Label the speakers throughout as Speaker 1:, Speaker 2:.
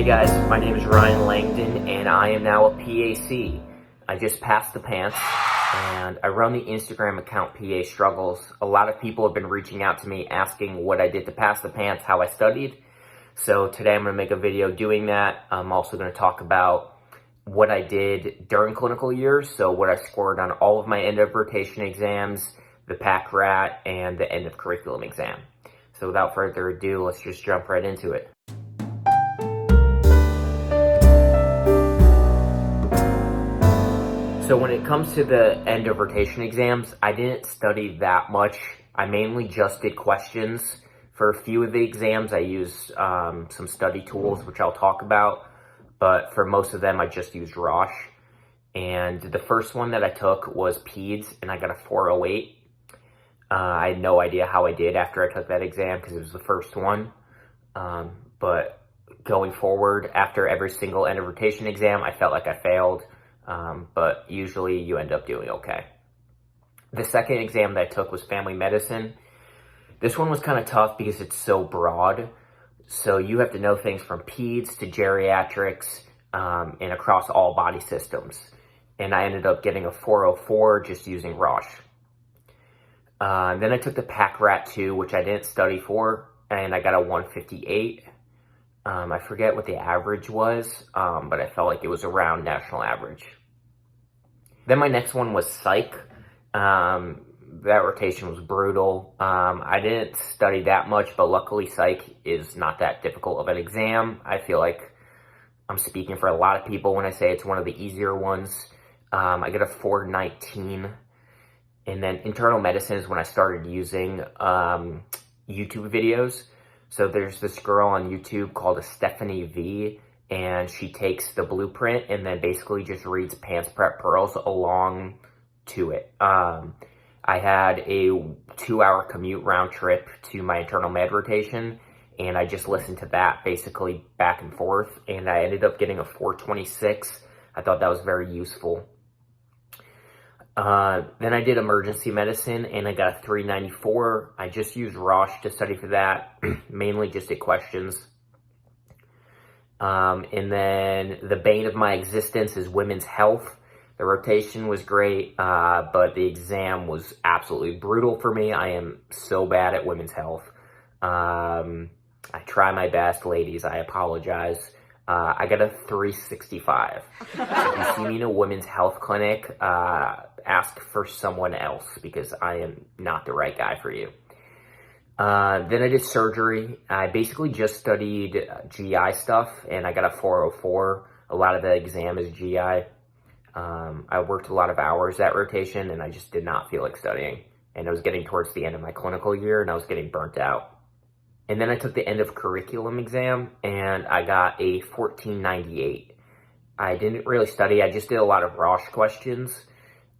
Speaker 1: guys, my name is Ryan Langdon and I am now a PAC. I just passed the PANCE and I run the Instagram account PA Struggles. A lot of people have been reaching out to me asking what I did to pass the PANCE, how I studied. So today I'm going to make a video doing that. I'm also going to talk about what I did during clinical years, so what I scored on all of my end of rotation exams, the Packrat, and the end of curriculum exam. So without further ado, let's just jump right into it. So when it comes to the end of rotation exams, I didn't study that much. I mainly just did questions. For a few of the exams, I used some study tools, which I'll talk about. But for most of them, I just used Roche. And the first one that I took was PEDS, and I got a 408. I had no idea how I did after I took that exam because it was the first one. But going forward, after every single end of rotation exam, I felt like I failed. But usually you end up doing okay. The second exam that I took was family medicine. This one was kind of tough because it's so broad. So you have to know things from peds to geriatrics and across all body systems. And I ended up getting a 404 just using Roche. Then I took the Packrat 2, which I didn't study for, and I got a 158. I forget what the average was, but I felt like it was around national average. Then my next one was psych. That rotation was brutal. I didn't study that much, but luckily psych is not that difficult of an exam. I feel like I'm speaking for a lot of people when I say it's one of the easier ones. I got a 419. And then internal medicine is when I started using YouTube videos. So there's this girl on YouTube called Stephanie V, and she takes the blueprint and then basically just reads PANCE Prep Pearls along to it. I had a 2-hour commute round trip to my internal med rotation, and I just listened to that basically back and forth, and I ended up getting a 426. I thought that was very useful. Then I did emergency medicine, and I got a 394. I just used Roche to study for that, mainly just did questions. And then the bane of my existence is women's health. The rotation was great, but the exam was absolutely brutal for me. I am so bad at women's health. I try my best, ladies. I apologize. I got a 365. If you see me in a women's health clinic, ask for someone else because I am not the right guy for you. Then I did surgery. I basically just studied GI stuff, and I got a 404. A lot of the exam is GI. I worked a lot of hours that rotation, and I just did not feel like studying. And I was getting towards the end of my clinical year, and I was getting burnt out. And then I took the end of curriculum exam, and I got a 1498. I didn't really study. I just did a lot of Roche questions.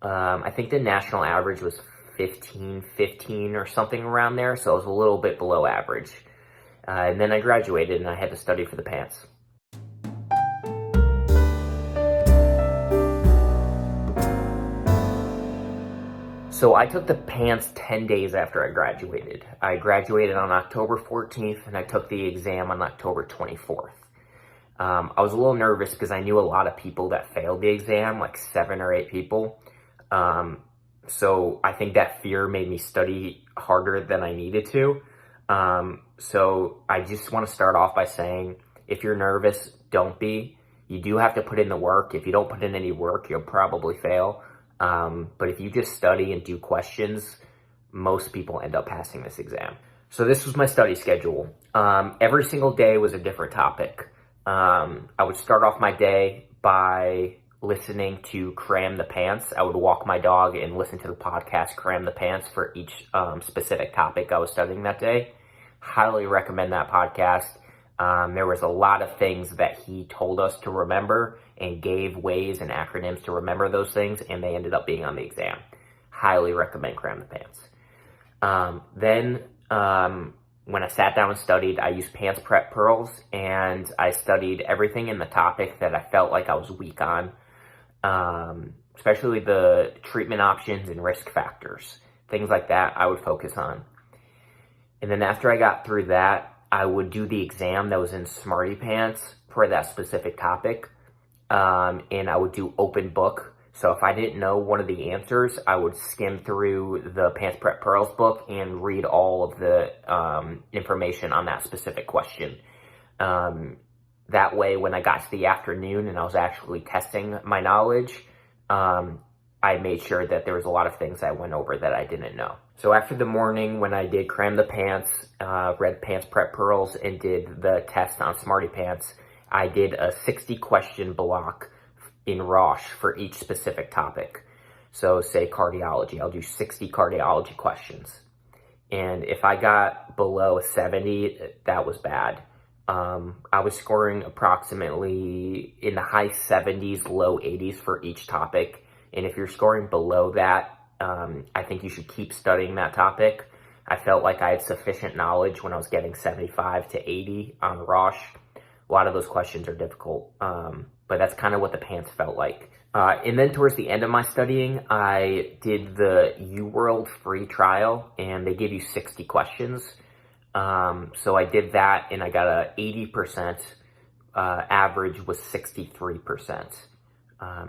Speaker 1: I think the national average was 15 or something around there, so it was a little bit below average. And then I graduated, and I had to study for the PANCE. So I took the PANCE 10 days after I graduated. I graduated on October 14th, and I took the exam on October 24th. I was a little nervous because I knew a lot of people that failed the exam, like 7 or 8 people. So I think that fear made me study harder than I needed to. So I just want to start off by saying, if you're nervous, don't be. You do have to put in the work. If you don't put in any work, you'll probably fail. But if you just study and do questions, most people end up passing this exam. So this was my study schedule. Every single day was a different topic. I would start off my day by listening to Cram the PANCE. I would walk my dog and listen to the podcast Cram the PANCE for each specific topic I was studying that day. Highly recommend that podcast. There was a lot of things that he told us to remember and gave ways and acronyms to remember those things, and they ended up being on the exam. Highly recommend Cram the PANCE. Then when I sat down and studied, I used PANCE Prep Pearls, and I studied everything in the topic that I felt like I was weak on, especially the treatment options and risk factors. Things like that I would focus on. And then after I got through that, I would do the exam that was in Smarty Pants for that specific topic. And I would do open book. So if I didn't know one of the answers, I would skim through the PANCE Prep Pearls book and read all of the information on that specific question. That way, when I got to the afternoon and I was actually testing my knowledge, I made sure that there was a lot of things I went over that I didn't know. So after the morning, when I did cram the PANCE, read PANCE Prep Pearls, and did the test on Smarty Pants, I did a 60 question block in Roche for each specific topic. So say cardiology, I'll do 60 cardiology questions. And if I got below a 70, that was bad. I was scoring approximately in the high 70s, low 80s for each topic. And if you're scoring below that, I think you should keep studying that topic. I felt like I had sufficient knowledge when I was getting 75 to 80 on Roche. A lot of those questions are difficult, but that's kind of what the PANCE felt like. And then towards the end of my studying, I did the UWorld free trial, and they give you 60 questions. So I did that, and I got a 80%, average was 63%.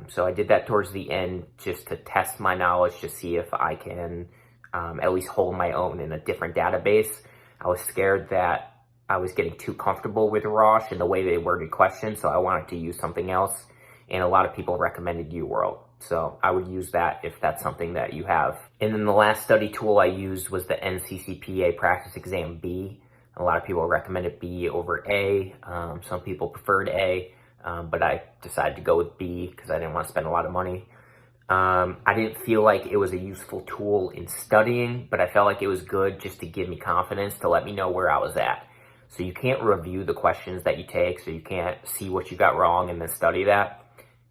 Speaker 1: So I did that towards the end just to test my knowledge, to see if I can at least hold my own in a different database. I was scared that I was getting too comfortable with Roche and the way they worded questions, so I wanted to use something else. And a lot of people recommended UWorld, so I would use that if that's something that you have. And then the last study tool I used was the NCCPA Practice Exam B. A lot of people recommended B over A. Some people preferred A, but I decided to go with B because I didn't want to spend a lot of money. I didn't feel like it was a useful tool in studying, but I felt like it was good just to give me confidence, to let me know where I was at. So you can't review the questions that you take, so you can't see what you got wrong and then study that.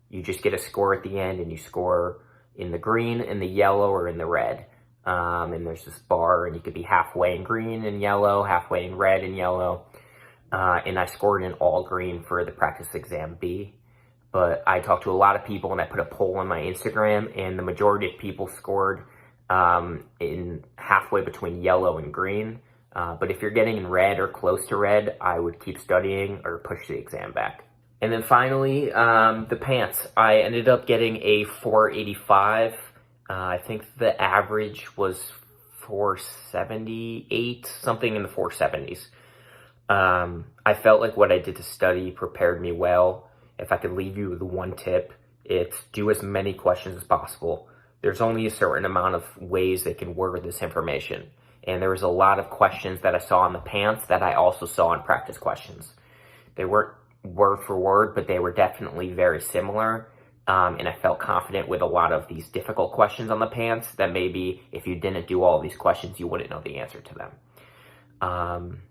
Speaker 1: You just get a score at the end, and you score in the green, in the yellow, or in the red. And there's this bar, and you could be halfway in green and yellow, halfway in red and yellow. And I scored in all green for the Practice Exam B. But I talked to a lot of people, and I put a poll on my Instagram, and the majority of people scored in halfway between yellow and green. But if you're getting in red or close to red, I would keep studying or push the exam back. And then finally, the PANCE. I ended up getting a 485. I think the average was 478, something in the 470s. I felt like what I did to study prepared me well. If I could leave you with one tip, it's do as many questions as possible. There's only a certain amount of ways they can word this information. And there was a lot of questions that I saw on the PANCE that I also saw in practice questions. They weren't word for word, but they were definitely very similar. And I felt confident with a lot of these difficult questions on the PANCE that maybe if you didn't do all of these questions, you wouldn't know the answer to them.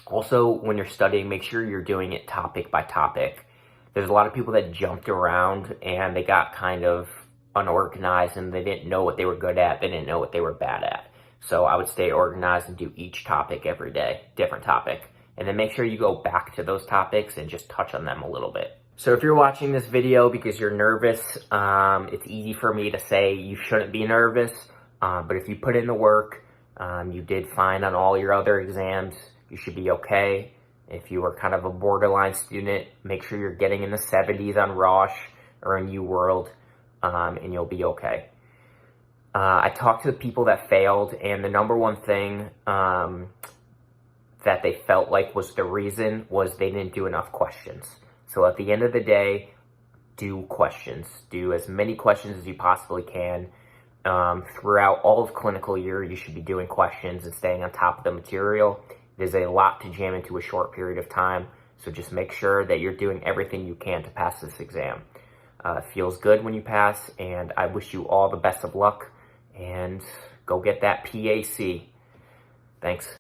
Speaker 1: Also, when you're studying, make sure you're doing it topic by topic. There's a lot of people that jumped around and they got kind of unorganized and they didn't know what they were good at. They didn't know what they were bad at. So I would stay organized and do each topic every day, different topic. And then make sure you go back to those topics and just touch on them a little bit. So if you're watching this video because you're nervous, it's easy for me to say you shouldn't be nervous. But if you put in the work, you did fine on all your other exams, you should be okay. If you are kind of a borderline student, make sure you're getting in the 70s on Roche or in UWorld, and you'll be okay. I talked to the people that failed, and the number one thing that they felt like was the reason was they didn't do enough questions. So at the end of the day, do questions. Do as many questions as you possibly can. Throughout all of clinical year, you should be doing questions and staying on top of the material. There's a lot to jam into a short period of time, so just make sure that you're doing everything you can to pass this exam. It feels good when you pass, and I wish you all the best of luck, and go get that PAC. Thanks.